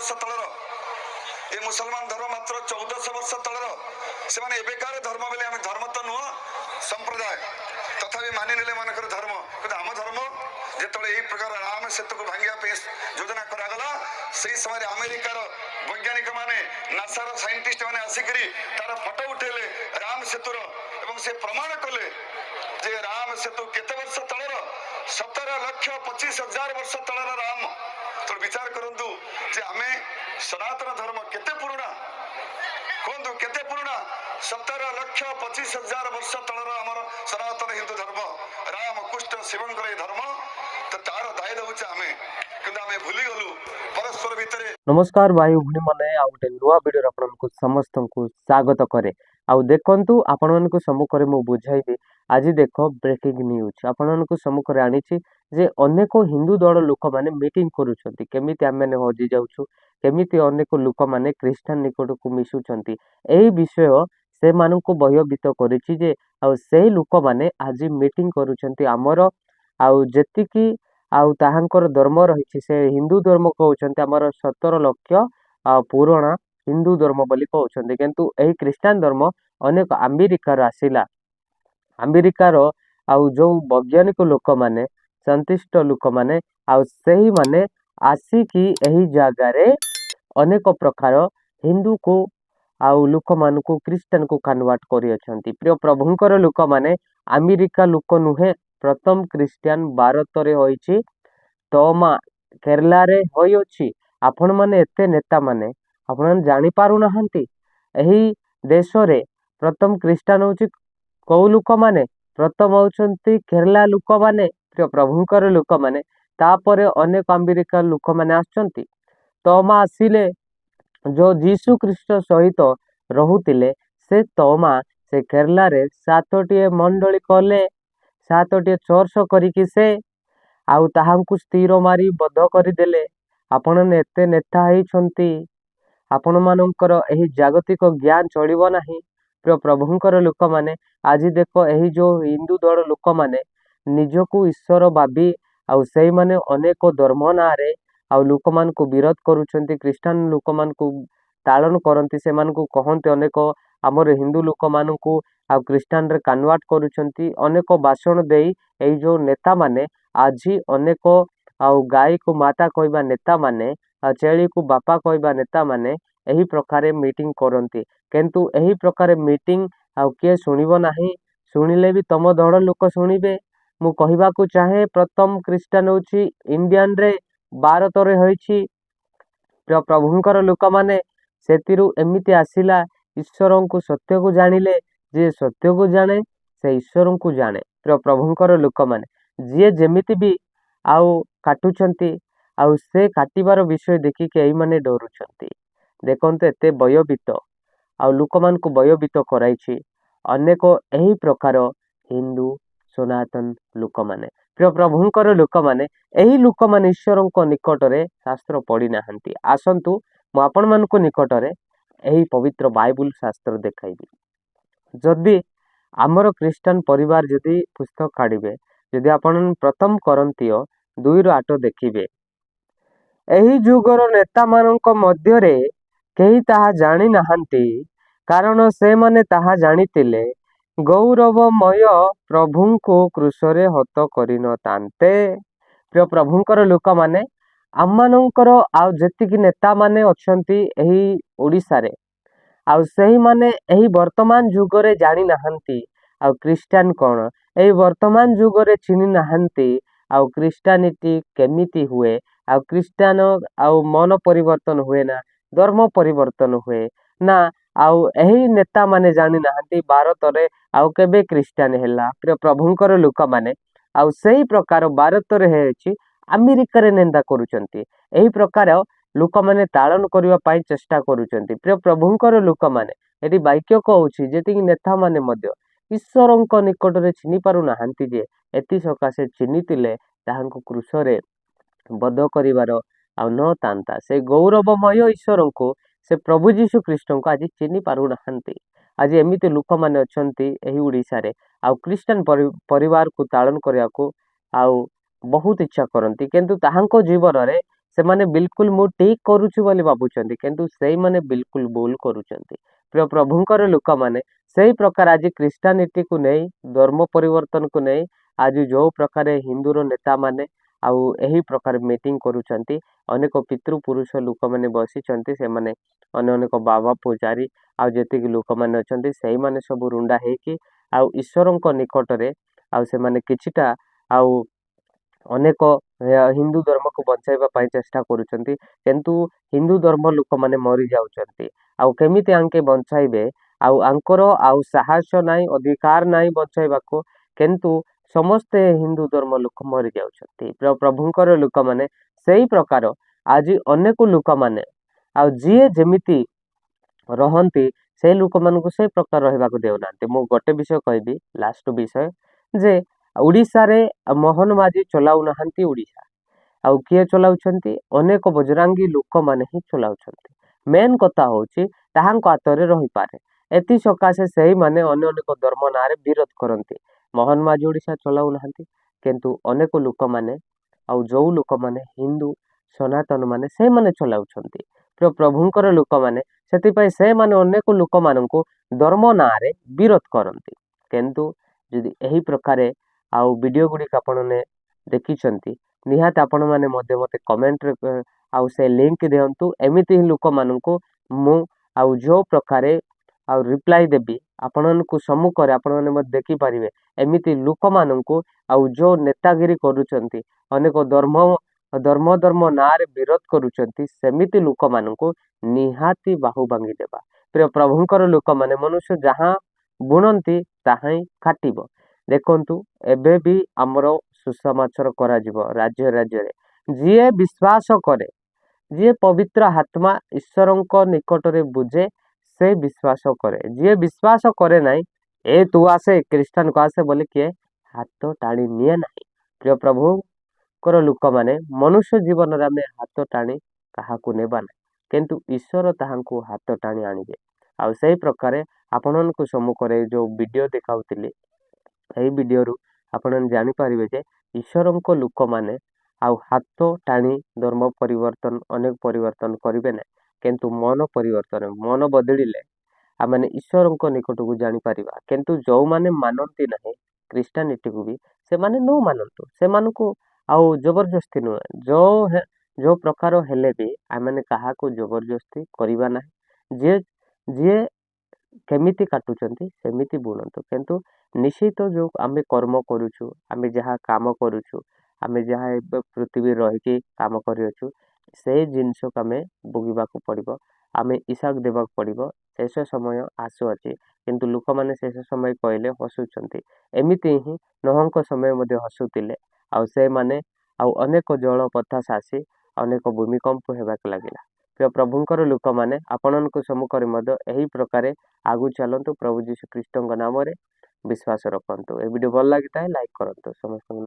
वर्ष तलर ये मुसलमान धर्म मात्र 1400 वर्ष तलर से माने एबेकार धर्म बोले आम धर्म तो नुह संप्रदाय तथापि मानि नेले मानकर धर्म किंतु आम धर्म जेतले एही प्रकार राम सेतु को भांगिया पे योजना करागला सही समय अमेरिकार वैज्ञानिक माने नासार साइंटिस्ट माने आसिकरी तार फोटो उठेले राम सेतुर एवं से प्रमाण कले जे राम सेतु केते वर्ष तलर 17,25,000 वर्ष तलर राम तो विचार करंतु जे आमे सनातन धर्म केते पुराना कहतु केते पुराना 17,25,000 वर्ष तलर आमर सनातन हिंदू धर्म राम कुष्ठ शिवंकर धर्म तो तार दाय दउछ आमे किंतु आमे भूली गलु परस्पर भितर। नमस्कार भाई भूणी माने आ गोटे नुआ वीडियो आपनको समस्त को स्वागत करे आउ देखंतु आपण मानको सम्मुखरे मु बुझाइबे। आज देख ब्रेकिंग न्यूज आपण मानको सम्मुखरे आनिछि जे अनेक हिंदू दल लोक माने मीटिंग करूछंती केमिति आमे ने हजि जाउछु केमिति अनेक लोक माने क्रिश्चियन निकट को मिसुछंती एही विषय से मानको भयभीत करिछि जे आउ सेही लोक माने आज मीटिंग करूछंती हमर आउ जेतिकी आउ ताहांकर धर्म रही से हिंदू धर्म कहते आमर 17 लक्ष पुराणा हिंदू धर्म बोली कहते किंतु यही क्रिश्चियन धर्म अनेक अमेरिकार आसिला अमेरिकार आउ जो वैज्ञानिक लोक माने संतुष्ट लोक माने आउ सही माने आसिकी यही जगार अनेक प्रकार हिंदू को आउ लोक मान को क्रिश्चियन को कन्वर्ट करी प्रिय प्रभुंकर लोक माने अमेरिका लोक नुहे प्रथम क्रिश्चियन भारत रे होईची तोमा केरला रे होई अछि आपण माने एते नेता माने आपण जानि पारु नहंती एही देश रे प्रथम क्रिश्चियन होची को लोक माने प्रथम होचंती केरला लोक माने प्रिय प्रभुंकर लोक माने तापरे अनेक अमेरिका लोक माने आछंती तोमा आसिले जो जीसु ख्रीष्ट सहित रहुतिले से तोमा से केरला रे 7टी मंडली कले 7टी चर्च करिकि से आउ ताहांकु स्थिर मारी बध करदेले आपण एते नेता होइछंती आपण मानकर एही जागतिक ज्ञान चलिबो नाही प्रिय प्रभुंकर लोक माने आज देख एही जो हिंदू दल लोक माने निजको ईश्वर भाबी आउ सेही माने अनेक धर्म नारे आउ लोक मान को विरोध करूछंती क्रिश्चियन लोक मान को तालन करंती से मान को कहंती अनेक हमर हिंदू लोक मान को आउ क्रिश्चियन रे कन्वर्ट करूछंती अनेक भाषण देई एही जो नेता माने आज अनेक आउ गाय को माता कहबा नेता माने छेली को बापा कहबा नेता माने एही प्रकारे मीटिंग करंती किंतु एही प्रकारे मीटिंग आउ के सुनिबो नाही सुनिले भी तम दल लोक सुनिबे मु कहबा को चाहे प्रथम क्रिश्चियन होची इंडियन रे भारत रे होईची प्रिय प्रभुंकर लोक माने सेतिरु एमिति आसिला ईश्वर को सत्य को जानिले जे सत्य को जाने से ईश्वर को जाने प्रिय प्रभुंकर लोक माने जी जेमिति भी आउ काटुछंती आउ से काटिबार विषय देखि के एई माने डरुछंती देखंते एते भयभीत आउ लोक मान को भयभीत कराइछि अनेक एही प्रकार हिंदू सनातन लोक माने प्रिय प्रभुंकर लोक माने एही लोक माने ईश्वर को निकट रे शास्त्र पढ़ी नाहंती आसंतु मु आपण मान को निकट रे एही पवित्र बाइबल शास्त्र देखाइबी जदि आमर क्रिश्चियन परिवार जदि पुस्तक काढ़िबे जदि आपण प्रथम करंतिय 2:8 देखिबे एही जुगर नेता मानक मध्य रे केही ताहा जानि नाहंती कारण से माने ताहा जानितिले गौरवमय प्रभुंको क्रूसरे हत करिन तांते प्रिय प्रभुंकर लोक माने आममानंकर आउ जेतिकी नेता माने अछंती एही ओडिसा रे आउ सही माने एही वर्तमान जुगरे जानि नाहंती आउ क्रिश्चियन कोन एही वर्तमान जुगरे चिनि नाहंती आउ क्रिश्चियनिटी केमिति हुए आउ क्रिश्चियन आउ मन परिवर्तन हुए ना धर्म परिवर्तन हुए ना आउ एही नेता माने जानि नाहंती भारत रे आउ केबे क्रिश्चियन हैला प्रिय प्रभुंकर लोक माने आउ सही प्रकार भारत रे हेछि अमेरिका रे निंदा करूचंती एही प्रकार लोक माने तालन करिवा पाई चेष्टा करूचंती प्रिय प्रभुंकर लोक माने एटी वाक्य कहउछि जेतिकी नेता माने मध्य ईश्वरंक निकट रे चिनि पारु नाहंती जे एति सकासे चिनितिले ताहांको क्रूसरे बध करिवार आ न तांता से गौरवमय ईश्वर को से प्रभु जीशु ख्रीष्ट को आज चिनि पारु नाहंती आज एमिति लोक माने अछंती एही उड़ीसा रे आ क्रिश्चियन परिवार को तालन करिया को आ बहुत इच्छा करती किंतु ताहांको जीवन रे ସେମାନେ ବିଲକୁଲ ମୁଁ ଠିକ କରୁଛି ବୋଲି ଭାବୁଛନ୍ତି, କିନ୍ତୁ ସେଇମାନେ ବିଲକୁଲ ଭୁଲ କରୁଛନ୍ତି। ପ୍ରିୟ ପ୍ରଭୁଙ୍କର ଲୋକମାନେ ସେଇ ପ୍ରକାର ଆଜି ଖ୍ରୀଷ୍ଟିଆନିଟିକୁ ନେଇ, ଧର୍ମ ପରିବର୍ତ୍ତନକୁ ନେଇ ଆଜି ଯୋଉ ପ୍ରକାର ହିନ୍ଦୁର ନେତାମାନେ ଆଉ ଏହି ପ୍ରକାର ମିଟିଂ କରୁଛନ୍ତି, ଅନେକ ପିତୃପୁରୁଷ ଲୋକମାନେ ବସିଛନ୍ତି, ସେମାନେ ଅନେକ ବାବା ପୂଜାରୀ ଆଉ ଯେତିକି ଲୋକମାନେ ଅଛନ୍ତି ସେଇମାନେ ସବୁ ରୁଣ୍ଡା ହେଇକି ଆଉ ଈଶ୍ୱରଙ୍କ ନିକଟରେ ଆଉ ସେମାନେ କିଛିଟା ଆଉ ଅନେକ ହିନ୍ଦୁ ଧର୍ମକୁ ବଞ୍ଚାଇବା ପାଇଁ ଚେଷ୍ଟା କରୁଛନ୍ତି, କିନ୍ତୁ ହିନ୍ଦୁ ଧର୍ମ ଲୋକମାନେ ମରି ଯାଉଛନ୍ତି। ଆଉ କେମିତି ଆଙ୍କେ ବଞ୍ଚାଇବେ? ଆଉ ଆଙ୍କର ଆଉ ସାହସ ନାହିଁ, ଅଧିକାର ନାହିଁ ବଞ୍ଚାଇବାକୁ, କିନ୍ତୁ ସମସ୍ତେ ହିନ୍ଦୁ ଧର୍ମ ଲୋକ ମରି ଯାଉଛନ୍ତି। ପ୍ରଭୁଙ୍କର ଲୋକମାନେ ସେଇ ପ୍ରକାର ଆଜି ଅନେକ ଲୋକମାନେ ଆଉ ଯିଏ ଯେମିତି ରହନ୍ତି ସେଇ ଲୋକମାନଙ୍କୁ ସେଇ ପ୍ରକାର ରହିବାକୁ ଦେଉନାହାନ୍ତି। ମୁଁ ଗୋଟେ ବିଷୟ କହିବି, ଲାଷ୍ଟ ବିଷୟ, ଯେ ଓଡ଼ିଶାରେ ମୋହନ ମାଝୀ ଚଲାଉନାହାନ୍ତି ଓଡ଼ିଶା, ଆଉ କିଏ ଚଲାଉଛନ୍ତି? ଅନେକ ବଜରାଙ୍ଗୀ ଲୋକମାନେ ହିଁ ଚଲାଉଛନ୍ତି। ମେନ୍ କଥା ହଉଛି ତାହାଙ୍କ ହାତରେ ରହିପାରେ, ଏଥି ସକାଶେ ସେଇମାନେ ଅନ୍ୟ ଅନେକ ଧର୍ମ ନାଁରେ ବିରୋଧ କରନ୍ତି। ମୋହନ ମାଝୀ ଓଡ଼ିଶା ଚଲାଉନାହାନ୍ତି, କିନ୍ତୁ ଅନେକ ଲୋକମାନେ ଆଉ ଯୋଉ ଲୋକମାନେ ହିନ୍ଦୁ ସନାତନ ମାନେ ସେଇମାନେ ଚଲାଉଛନ୍ତି। ପ୍ରଭୁଙ୍କର ଲୋକମାନେ ସେଥିପାଇଁ ସେମାନେ ଅନେକ ଲୋକମାନଙ୍କୁ ଧର୍ମ ନାଁରେ ବିରୋଧ କରନ୍ତି। କିନ୍ତୁ ଯଦି ଏହି ପ୍ରକାରେ ଆଉ ଭିଡ଼ିଓ ଗୁଡ଼ିକ ଆପଣମାନେ ଦେଖିଛନ୍ତି, ନିହାତି ଆପଣମାନେ ମଧ୍ୟ ମୋତେ କମେଣ୍ଟରେ ଆଉ ସେ ଲିଙ୍କ ଦିଅନ୍ତୁ। ଏମିତି ହିଁ ଲୋକମାନଙ୍କୁ ମୁଁ ଆଉ ଯୋଉ ପ୍ରକାରେ ଆଉ ରିପ୍ଲାଏ ଦେବି ଆପଣମାନଙ୍କୁ ସମ୍ମୁଖରେ, ଆପଣମାନେ ମଧ୍ୟ ଦେଖିପାରିବେ ଏମିତି ଲୋକମାନଙ୍କୁ ଆଉ ଯୋଉ ନେତାଗିରି କରୁଛନ୍ତି, ଅନେକ ଧର୍ମ ନାଁରେ ବିରୋଧ କରୁଛନ୍ତି, ସେମିତି ଲୋକମାନଙ୍କୁ ନିହାତି ବାହୁ ଭାଙ୍ଗି ଦେବା। ପ୍ରିୟ ପ୍ରଭୁଙ୍କର ଲୋକମାନେ, ମନୁଷ୍ୟ ଯାହା ବୁଣନ୍ତି ତାହା ହିଁ କାଟିବ। ଦେଖନ୍ତୁ, ଏବେ ବି ଆମର ସୁସମାଚାର କରାଯିବ ରାଜ୍ୟ ରାଜ୍ୟରେ। ଯିଏ ବିଶ୍ୱାସ କରେ, ଯିଏ ପବିତ୍ର ଆତ୍ମା ଈଶ୍ୱରଙ୍କ ନିକଟରେ ବୁଝେ, ସେ ବିଶ୍ୱାସ କରେ। ଯିଏ ବିଶ୍ୱାସ କରେ ନାହିଁ, ଏ ତୁ ଆସେ ଖ୍ରୀଷ୍ଟିଆନକୁ ଆସେ ବୋଲି କିଏ ହାତ ଟାଣି ନିଏ ନାହିଁ। ପ୍ରିୟ ପ୍ରଭୁଙ୍କର ଲୋକମାନେ, ମନୁଷ୍ୟ ଜୀବନରେ ଆମେ ହାତ ଟାଣି କାହାକୁ ନେବା ନାହିଁ, କିନ୍ତୁ ଈଶ୍ୱର ତାହାଙ୍କୁ ହାତ ଟାଣି ଆଣିବେ। ଆଉ ସେଇ ପ୍ରକାରେ ଆପଣମାନଙ୍କୁ ସମ୍ମୁଖରେ ଯୋଉ ଭିଡ଼ିଓ ଦେଖାଉଥିଲି, ଏହି ଭିଡ଼ିଓରୁ ଆପଣମାନେ ଜାଣିପାରିବେ ଯେ ଈଶ୍ୱରଙ୍କ ଲୋକମାନେ ଆଉ ହାତ ଟାଣି ଧର୍ମ ପରିବର୍ତ୍ତନ ଅନେକ ପରିବର୍ତ୍ତନ କରିବେ ନାହିଁ, କିନ୍ତୁ ମନ ପରିବର୍ତ୍ତନ, ମନ ବଦଳିଲେ ଆମେ ଈଶ୍ୱରଙ୍କ ନିକଟକୁ ଜାଣିପାରିବା। କିନ୍ତୁ ଯୋଉମାନେ ମାନନ୍ତି ନାହିଁ ଖ୍ରୀଷ୍ଟିଆନିଟିକୁ ବି, ସେମାନେ ନ ମାନନ୍ତୁ, ସେମାନଙ୍କୁ ଆଉ ଜବରଦସ୍ତି ନୁହେଁ, ଯୋଉ ପ୍ରକାର ହେଲେ ବି ଆମେ କାହାକୁ ଜବରଦସ୍ତି କରିବା ନାହିଁ। ଯିଏ ଯିଏ କେମିତି କାଟୁଛନ୍ତି ସେମିତି ବୁଣନ୍ତୁ, କିନ୍ତୁ ନିଶ୍ଚିତ ଯୋଉ ଆମେ କର୍ମ କରୁଛୁ, ଆମେ ଯାହା କାମ କରୁଛୁ, ଆମେ ଯାହା ଏବେ ପୃଥିବୀ ରହିକି କାମ କରିଅଛୁ, ସେଇ ଜିନିଷକୁ ଆମେ ଭୋଗିବାକୁ ପଡ଼ିବ, ଆମେ ଇସାକ ଦେବାକୁ ପଡ଼ିବ। ଶେଷ ସମୟ ଆସୁଅଛି, କିନ୍ତୁ ଲୋକମାନେ ଶେଷ ସମୟ କହିଲେ ହସୁଛନ୍ତି। ଏମିତି ହିଁ ନୋହଙ୍କ ସମୟ ମଧ୍ୟ ହସୁଥିଲେ, ଆଉ ସେମାନେ ଆଉ ଅନେକ ଜଳ ପତାସ ଆସି ଅନେକ ଭୂମିକମ୍ପ ହେବାକୁ ଲାଗିଲା। ପ୍ରିୟ ପ୍ରଭୁଙ୍କର ଲୋକମାନେ, ଆପଣଙ୍କ ସମ୍ମୁଖରେ ମଧ୍ୟ ଏହି ପ୍ରକାରେ ଆଗକୁ ଚାଲନ୍ତୁ। ପ୍ରଭୁ ଯୀଶୁ ଖ୍ରୀଷ୍ଟଙ୍କ ନାମରେ ବିଶ୍ୱାସ ରଖନ୍ତୁ। ଏ ଭିଡ଼ିଓ ଭଲ ଲାଗିଥାଏ ଲାଇକ୍ କରନ୍ତୁ ସମସ୍ତଙ୍କୁ।